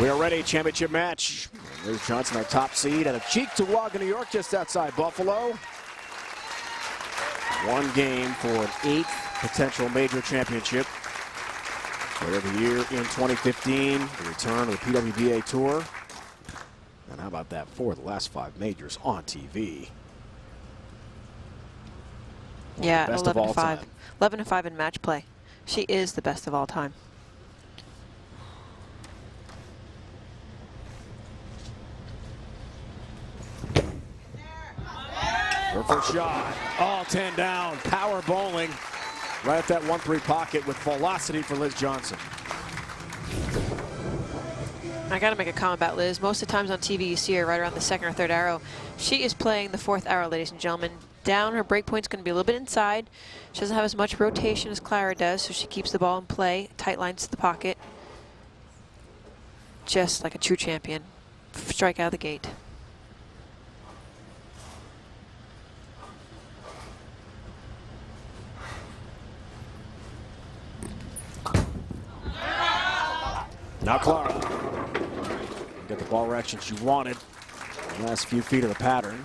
We are ready, championship match. Liz Johnson, our top seed, at a Cheektowaga, New York, just outside Buffalo. One game for an 8th potential major championship. For every year in 2015, the return of the PWBA Tour. And how about that for the last 5 majors on TV? Yeah, best of all 11-5. time. 11-5 in match play. She is the best of all time. Her first shot, all 10 down, power bowling. Right at that 1-3 pocket with velocity for Liz Johnson. I got to make a comment about Liz. Most of the times on TV, you see her right around the 2nd or 3rd arrow. She is playing the 4th arrow, ladies and gentlemen. Down, her break point's going to be a little bit inside. She doesn't have as much rotation as Clara does, so she keeps the ball in play. Tight lines to the pocket. Just like a true champion. Strike out of the gate. Now Clara. Get the ball direction she wanted. The last few feet of the pattern.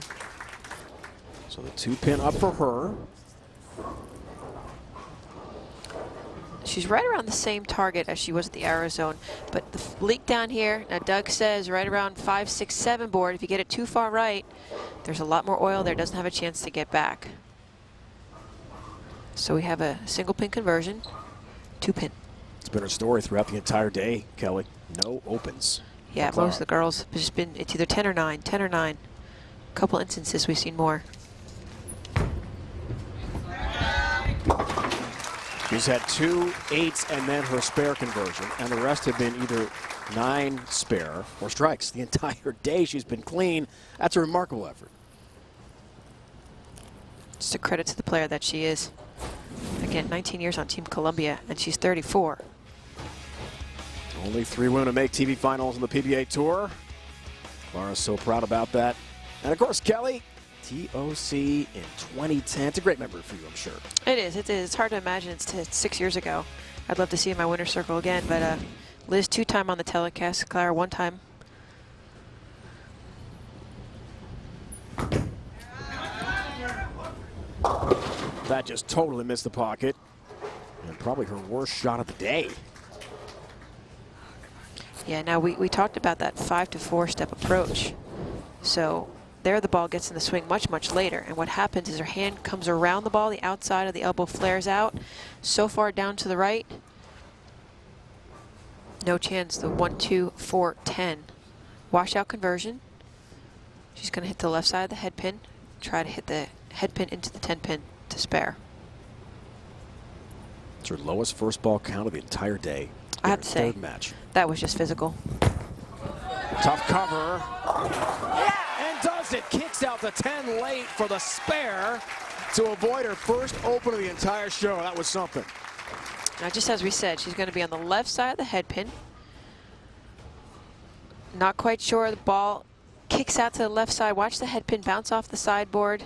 So the 2-pin up for her. She's right around the same target as she was at the arrow zone, but the leak down here, now Doug says right around 5, 6, 7 board. If you get it too far right, there's a lot more oil there, doesn't have a chance to get back. So we have a single pin conversion, 2-pin. It's been her story throughout the entire day, Kelly. No opens. Yeah, most of the girls have just been, it's either 10 or 9, 10 or 9. A couple instances we've seen more. She's had 2 8s and then her spare conversion, and the rest have been either 9 spare or strikes. The entire day she's been clean. That's a remarkable effort. Just a credit to the player that she is. Again, 19 years on Team Columbia, and she's 34. Only 3 women to make TV finals on the PBA Tour. Clara's so proud about that. And of course, Kelly, TOC in 2010. It's a great memory for you, I'm sure. It is. It is. It's hard to imagine it's 6 years ago. I'd love to see my winner's circle again, but Liz 2-time on the telecast, Clara 1-time. That just totally missed the pocket. And probably her worst shot of the day. Yeah, now we talked about that 5 to 4 step approach. So there the ball gets in the swing much, much later. And what happens is her hand comes around the ball, the outside of the elbow flares out, so far down to the right. No chance, the 1, 2, 4, 10. Washout conversion. She's going to hit the left side of the head pin, try to hit the head pin into the 10 pin to spare. It's her lowest first ball count of the entire day. I have to say, match. That was just physical. Tough cover. Yeah, and does it. Kicks out the 10 late for the spare to avoid her first open of the entire show. That was something. Now, just as we said, she's going to be on the left side of the head pin. Not quite sure. The ball kicks out to the left side. Watch the head pin bounce off the sideboard.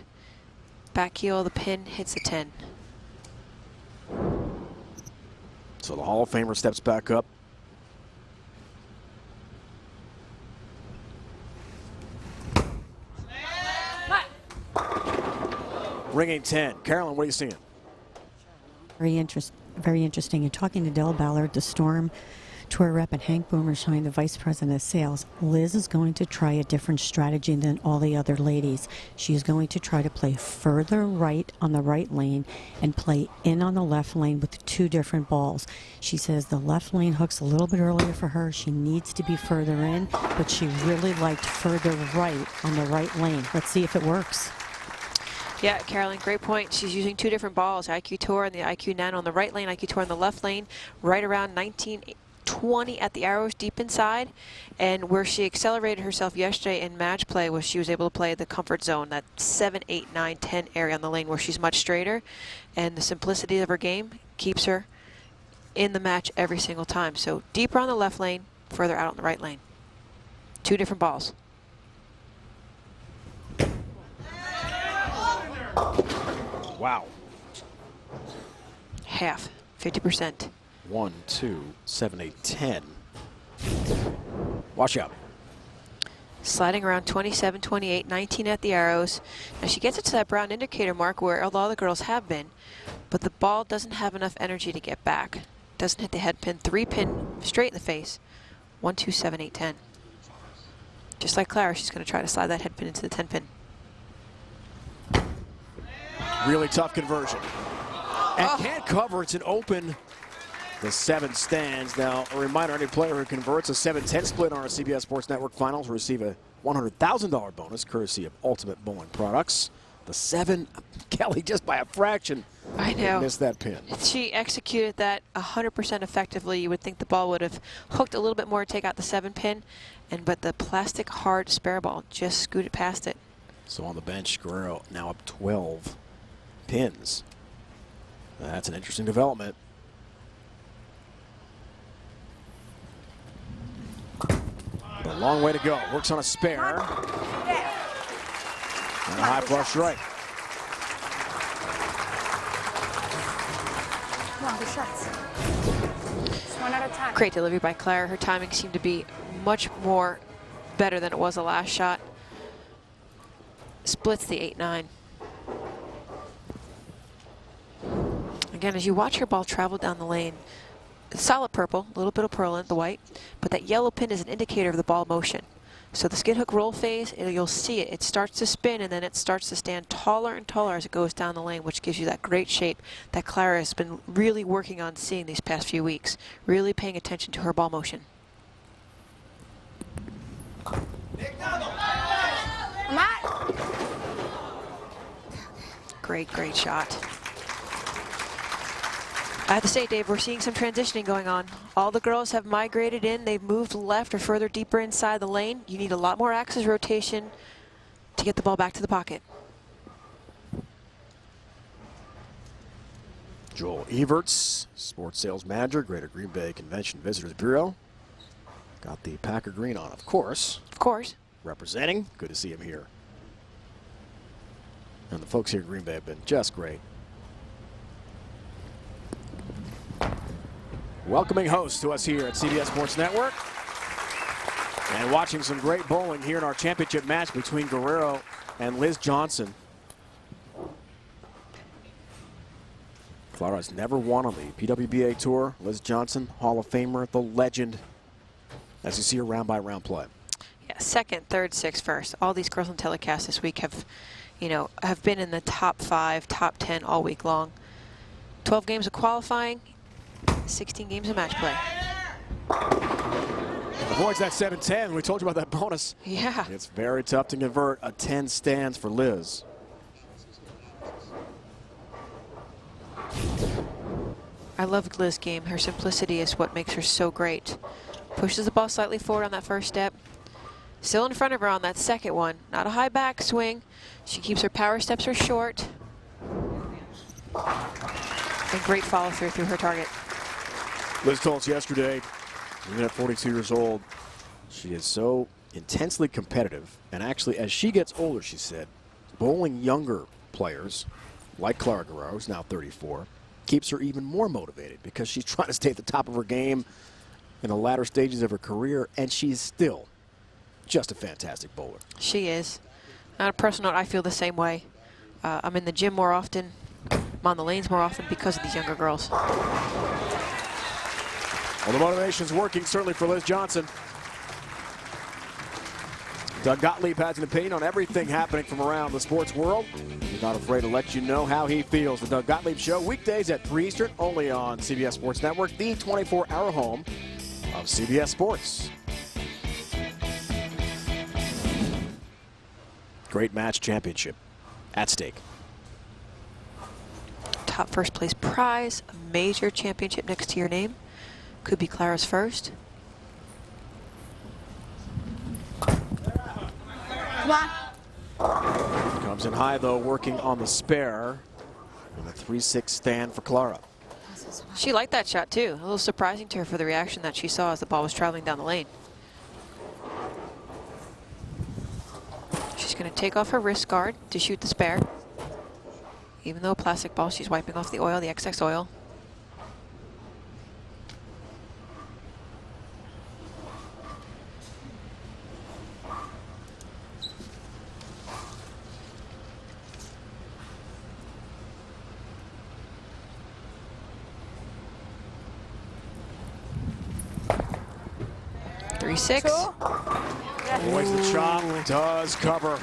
Back heel, the pin hits the 10. So the Hall of Famer steps back up. Ringing 10. Carolyn, what are you seeing? Very interesting. You're talking to Del Ballard, the Storm Tour rep, and Hank Boomershine, the vice president of sales. Liz is going to try a different strategy than all the other ladies. She's going to try to play further right on the right lane and play in on the left lane with 2 different balls. She says the left lane hook's a little bit earlier for her. She needs to be further in, but she really liked further right on the right lane. Let's see if it works. Yeah, Carolyn, great point. She's using 2 different balls, IQ Tour and the IQ Nano on the right lane, IQ Tour on the left lane, right around 1920 at the arrows deep inside. And where she accelerated herself yesterday in match play was she was able to play the comfort zone, that 7, 8, 9, 10 area on the lane where she's much straighter. And the simplicity of her game keeps her in the match every single time. So deeper on the left lane, further out on the right lane. 2 different balls. Wow. Half, 50%. 1, 2, 7, 8, 10. Watch out. Sliding around 27, 28, 19 at the arrows. Now she gets it to that brown indicator mark where a lot of the girls have been, but the ball doesn't have enough energy to get back. Doesn't hit the head pin. 3-pin straight in the face. 1, 2, 7, 8, 10. Just like Clara, she's going to try to slide that head pin into the 10-pin. Really tough conversion. And can't cover. It's an open. The 7 stands. Now, a reminder, any player who converts a 7-10 split on our CBS Sports Network finals will receive a $100,000 bonus courtesy of Ultimate Bowling Products. The 7, Kelly, just by a fraction, I know. missed that pin. She executed that 100% effectively. You would think the ball would have hooked a little bit more to take out the 7-pin, but the plastic hard spare ball just scooted past it. So on the bench, Guerrero now up 12 pins. That's an interesting development. But a long way to go. Works on a spare. And a high flush right. Come on, good shots. Just one at a time. Great delivery by Clara. Her timing seemed to be much more better than it was the last shot. Splits the 8-9. Again, as you watch her ball travel down the lane, solid purple, a little bit of pearl in the white, but that yellow pin is an indicator of the ball motion. So the skin hook roll phase, you'll see it. It starts to spin and then it starts to stand taller and taller as it goes down the lane, which gives you that great shape that Clara has been really working on seeing these past few weeks, really paying attention to her ball motion. Great, great shot. I have to say, Dave, we're seeing some transitioning going on. All the girls have migrated in. They've moved left or further deeper inside the lane. You need a lot more axis rotation to get the ball back to the pocket. Joel Everts, sports sales manager, Greater Green Bay Convention Visitors Bureau. Got the Packer green on, of course. Of course. Representing. Good to see him here. And the folks here in Green Bay have been just great. Welcoming host to us here at CBS Sports Network. And watching some great bowling here in our championship match between Guerrero and Liz Johnson. Clara's never won on the PWBA Tour. Liz Johnson, Hall of Famer, the legend, as you see her round by round play. Yeah, second, third, sixth, first. All these girls on telecast this week have been in the top 5, top 10 all week long. 12 games of qualifying, 16 games of match play. Avoids that 7-10. We told you about that bonus. Yeah. It's very tough to convert. A 10 stands for Liz. I love Liz's game. Her simplicity is what makes her so great. Pushes the ball slightly forward on that first step. Still in front of her on that second one. Not a high back swing. She keeps her power steps are short. And great follow through her target. Liz told us yesterday, even at 42 years old, she is so intensely competitive. And actually, as she gets older, she said, bowling younger players, like Clara Guerrero, who's now 34, keeps her even more motivated because she's trying to stay at the top of her game in the latter stages of her career, and she's still just a fantastic bowler. She is. On a personal note, I feel the same way. I'm in the gym more often. I'm on the lanes more often because of these younger girls. Well, the motivation's working, certainly for Liz Johnson. Doug Gottlieb has an opinion on everything happening from around the sports world. He's not afraid to let you know how he feels. The Doug Gottlieb Show, weekdays at 3 Eastern, only on CBS Sports Network, the 24-hour home of CBS Sports. Great match, championship at stake. Top first place prize, a major championship next to your name. Could be Clara's first. Come on. Comes in high, though, working on the spare. And a 3-6 stand for Clara. She liked that shot, too. A little surprising to her for the reaction that she saw as the ball was traveling down the lane. She's going to take off her wrist guard to shoot the spare. Even though a plastic ball, she's wiping off the oil, the excess oil. 3-6. Avoids the chop, does cover.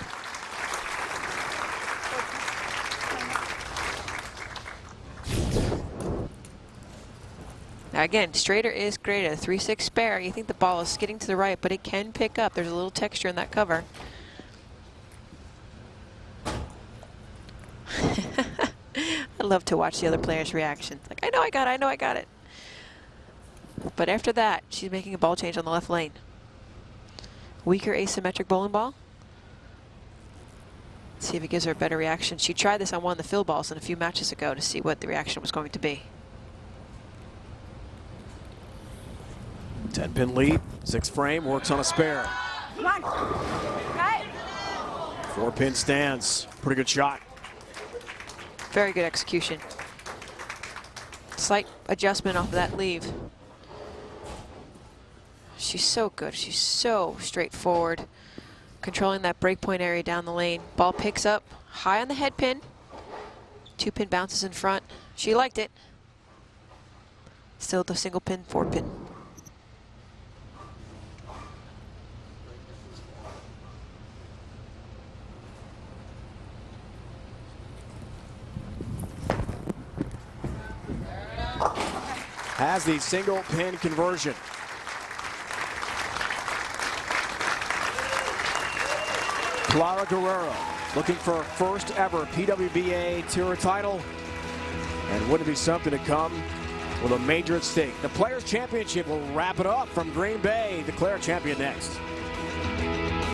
Now again, straighter is greater. 3-6 spare. You think the ball is skidding to the right, but it can pick up. There's a little texture in that cover. I love to watch the other players' reactions. Like, I know I got it, I know I got it. But after that, she's making a ball change on the left lane. Weaker asymmetric bowling ball. Let's see if it gives her a better reaction. She tried this on one of the fill balls a few matches ago to see what the reaction was going to be. 10-pin lead, 6 frame, works on a spare. Come on. Cut. 4-pin stands, pretty good shot. Very good execution. Slight adjustment off of that leave. She's so good. She's so straightforward. Controlling that break point area down the lane. Ball picks up high on the head pin. 2-pin bounces in front. She liked it. Still the single pin, 4-pin. Has the single pin conversion. Clara Guerrero looking for her first ever PWBA Tour title. And wouldn't it be something to come with a major at stake? The Players' Championship will wrap it up from Green Bay. Declare champion next.